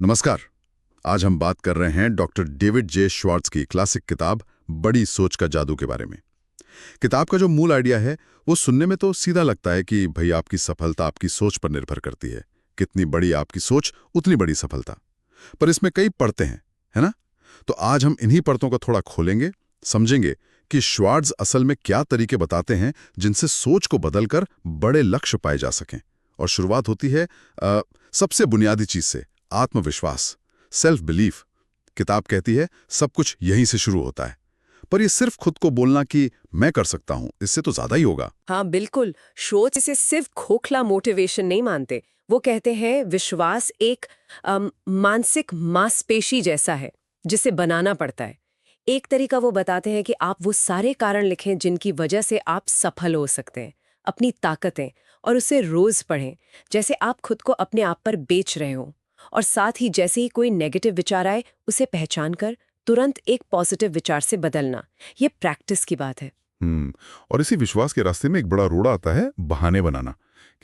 नमस्कार। आज हम बात कर रहे हैं डॉक्टर डेविड जे श्वार्ट्ज की क्लासिक किताब बड़ी सोच का जादू के बारे में। किताब का जो मूल आइडिया है वो सुनने में तो सीधा लगता है कि भाई आपकी सफलता आपकी सोच पर निर्भर करती है, कितनी बड़ी आपकी सोच उतनी बड़ी सफलता। पर इसमें कई परतें हैं, है ना? तो आज हम इन्हीं परतों को थोड़ा खोलेंगे, समझेंगे कि श्वार्ट्ज असल में क्या तरीके बताते हैं जिनसे सोच को बदलकर बड़े लक्ष्य पाए जा सकें। और शुरुआत होती है सबसे बुनियादी चीज से, आत्मविश्वास, सेल्फ बिलीफ। किताब कहती है सब कुछ यहीं से शुरू होता है। पर ये सिर्फ खुद को बोलना कि मैं कर सकता हूं, इससे तो ज्यादा ही होगा। हाँ बिल्कुल। शोच इसे सिर्फ खोखला मोटिवेशन नहीं मानते। वो कहते हैं विश्वास एक मानसिक मांसपेशी जैसा है जिसे बनाना पड़ता है। एक तरीका वो बताते हैं कि आप वो सारे कारण लिखें जिनकी वजह से आप सफल हो सकते हैं, अपनी ताकतें, और उसे रोज पढ़ें जैसे आप खुद को अपने आप पर बेच रहे हो। और साथ ही जैसे ही कोई नेगेटिव विचार आए उसे पहचान कर तुरंत एक पॉजिटिव विचार से बदलना। ये प्रैक्टिस की बात है। और इसी विश्वास के रास्ते में एक बड़ा रोड़ा आता है, बहाने बनाना।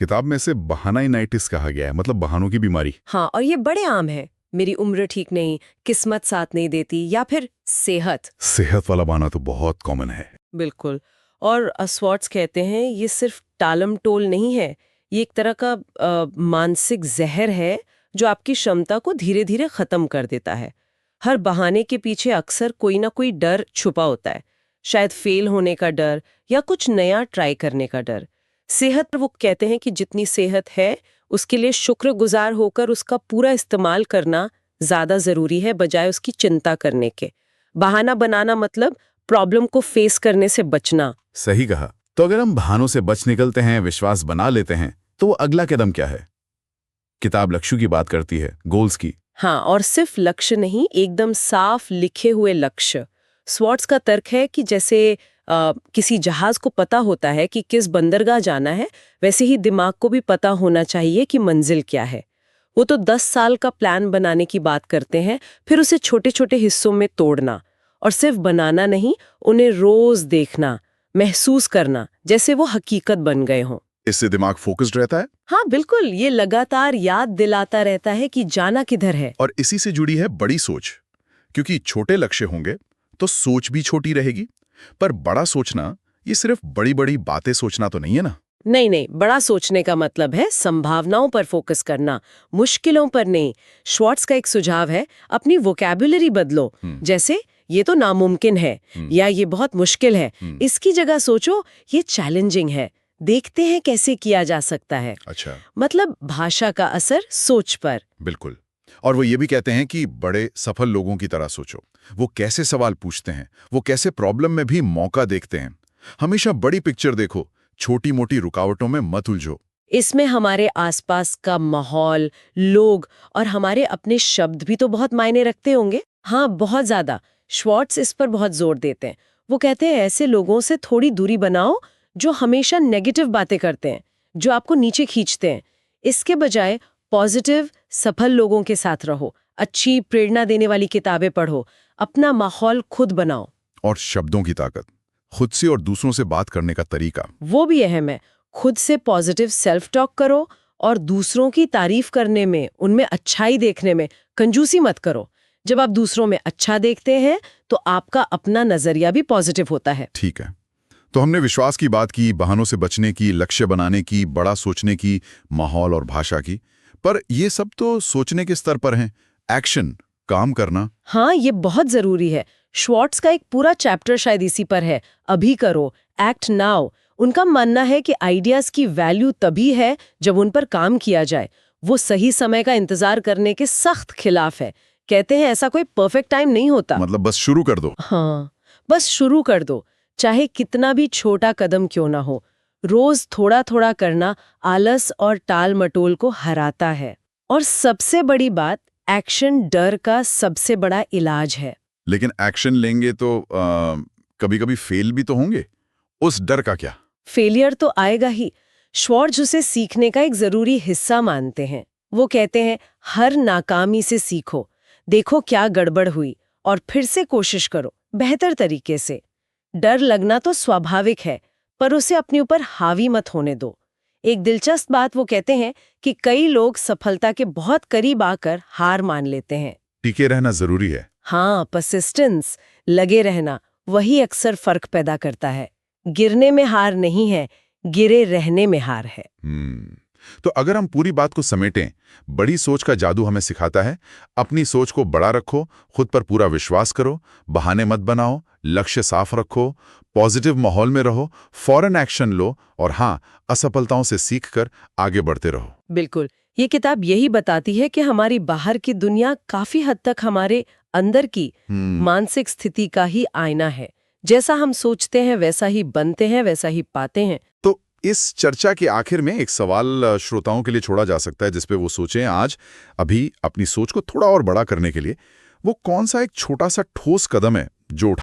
किताब में से बहानाइनाइटिस कहा गया है, मतलब बहानों की बीमारी। हाँ, और ये बड़े आम है। मेरी उम्र ठीक नहीं, किस्मत साथ नहीं देती, या फिर सेहत वाला बहाना तो बहुत कॉमन है। बिल्कुल। और स्वॉट्स कहते हैं ये सिर्फ टालम टोल नहीं है, ये एक तरह का मानसिक जहर है जो आपकी क्षमता को धीरे धीरे खत्म कर देता है। हर बहाने के पीछे अक्सर कोई ना कोई डर छुपा होता है, शायद फेल होने का डर या कुछ नया ट्राई करने का डर। सेहत, वो कहते हैं कि जितनी सेहत है उसके लिए शुक्रगुजार होकर उसका पूरा इस्तेमाल करना ज्यादा जरूरी है बजाय उसकी चिंता करने के। बहाना बनाना मतलब प्रॉब्लम को फेस करने से बचना। सही कहा। तो अगर हम बहानों से बच निकलते हैं, विश्वास बना लेते हैं, तो वो अगला कदम क्या है? किताब लक्ष्यों की बात करती है, गोल्स की। हाँ, और सिर्फ लक्ष्य नहीं, एकदम साफ लिखे हुए लक्ष्य। स्वॉट्स का तर्क है कि जैसे किसी जहाज को पता होता है कि किस बंदरगाह जाना है, वैसे ही दिमाग को भी पता होना चाहिए कि मंजिल क्या है। वो तो 10 साल का प्लान बनाने की बात करते हैं, फिर उसे छोटे छोटे हिस्सों में तोड़ना, और सिर्फ बनाना नहीं, उन्हें रोज देखना, महसूस करना जैसे वो हकीकत बन गए हों। इससे दिमाग फोकस्ड रहता है। हाँ बिल्कुल, ये लगातार याद दिलाता रहता है कि जाना किधर है। और इसी से जुड़ी है बड़ी सोच, क्योंकि छोटे लक्ष्य होंगे तो सोच भी छोटी रहेगी। पर बड़ा सोचना, ये सिर्फ बड़ी बड़ी बातें सोचना तो नहीं है ना। नहीं नहीं, बड़ा सोचने का मतलब है संभावनाओं पर फोकस करना, मुश्किलों पर नहीं। श्वार्ट्ज का एक सुझाव है, अपनी वोकैबुलरी बदलो। जैसे ये तो नामुमकिन है या ये बहुत मुश्किल है, इसकी जगह सोचो ये चैलेंजिंग है, देखते हैं कैसे किया जा सकता है। अच्छा, मतलब भाषा का असर सोच पर। बिल्कुल। और वो ये भी कहते हैं कि बड़े सफल लोगों की तरह सोचो। वो कैसे सवाल पूछते हैं, वो कैसे प्रॉब्लम में भी मौका देखते हैं। हमेशा बड़ी पिक्चर देखो, छोटी मोटी रुकावटों में मत उलझो। इसमें हमारे आसपास का माहौल, लोग और हमारे अपने शब्द भी तो बहुत मायने रखते होंगे। हाँ, बहुत ज्यादा। श्वार्ट्ज इस पर बहुत जोर देते हैं। वो कहते हैं ऐसे लोगों से थोड़ी दूरी बनाओ जो हमेशा नेगेटिव बातें करते हैं, जो आपको नीचे खींचते हैं। इसके बजाय पॉजिटिव, सफल लोगों के साथ रहो, अच्छी प्रेरणा देने वाली किताबें पढ़ो, अपना माहौल खुद बनाओ। और शब्दों की ताकत, खुद से और दूसरों से बात करने का तरीका, वो भी अहम है। खुद से पॉजिटिव सेल्फ टॉक करो, और दूसरों की तारीफ करने में, उनमें अच्छाई देखने में कंजूसी मत करो। जब आप दूसरों में अच्छा देखते हैं तो आपका अपना नजरिया भी पॉजिटिव होता है। ठीक है। तो हमने विश्वास की बात की, बहानों से बचने की, लक्ष्य बनाने की, बड़ा सोचने की, माहौल और भाषा की। पर ये सब तो सोचने के स्तर पर हैं। एक्शन, काम करना। हाँ, ये बहुत जरूरी है। श्वार्ट्ज का एक पूरा चैप्टर शायद इसी पर है, अभी करो, एक्ट नाउ। उनका मानना है कि आइडियाज की वैल्यू तभी है जब उन पर काम किया जाए। वो सही समय का इंतजार करने के सख्त खिलाफ है। कहते हैं ऐसा कोई परफेक्ट टाइम नहीं होता। मतलब बस शुरू कर दो। हाँ, बस शुरू कर दो, चाहे कितना भी छोटा कदम क्यों ना हो। रोज थोड़ा थोड़ा करना आलस और टाल मटोल को हराता है। और सबसे बड़ी बात, एक्शन डर का सबसे बड़ा इलाज है। लेकिन एक्शन लेंगे तो कभी कभी फेल भी तो होंगे। उस डर का क्या? फेलियर तो आएगा ही। श्वार्ट्ज उसे सीखने का एक जरूरी हिस्सा मानते हैं। वो कहते हैं हर नाकामी से सीखो, देखो क्या गड़बड़ हुई और फिर से कोशिश करो बेहतर तरीके से। डर लगना तो स्वाभाविक है, पर उसे अपने ऊपर हावी मत होने दो। एक दिलचस्प बात वो कहते हैं कि कई लोग सफलता के बहुत करीब आकर हार मान लेते हैं। टिके रहना जरूरी है। हाँ, परसिस्टेंस, लगे रहना, वही अक्सर फर्क पैदा करता है। गिरने में हार नहीं है, गिरे रहने में हार है। तो अगर हम पूरी बात को समेटें, बड़ी सोच का जादू हमें सिखाता है अपनी सोच को बड़ा रखो, खुद पर पूरा विश्वास करो, बहाने मत बनाओ, लक्ष्य साफ रखो, पॉजिटिव माहौल में रहो, फौरन एक्शन लो और हाँ, असफलताओं से सीखकर आगे बढ़ते रहो। बिल्कुल, ये किताब यही बताती है कि हमारी बाहर की दुनिया काफी हद तक हमारे अंदर की मानसिक स्थिति का ही आईना है। जैसा हम सोचते हैं वैसा ही बनते हैं, वैसा ही पाते हैं। तो इस चर्चा के आखिर में एक सवाल श्रोताओं के लिए छोड़ा जा सकता है, जिसपे वो सोचें आज अभी अपनी सोच को थोड़ा और बड़ा करने के लिए वो कौन सा एक छोटा सा ठोस कदम है जो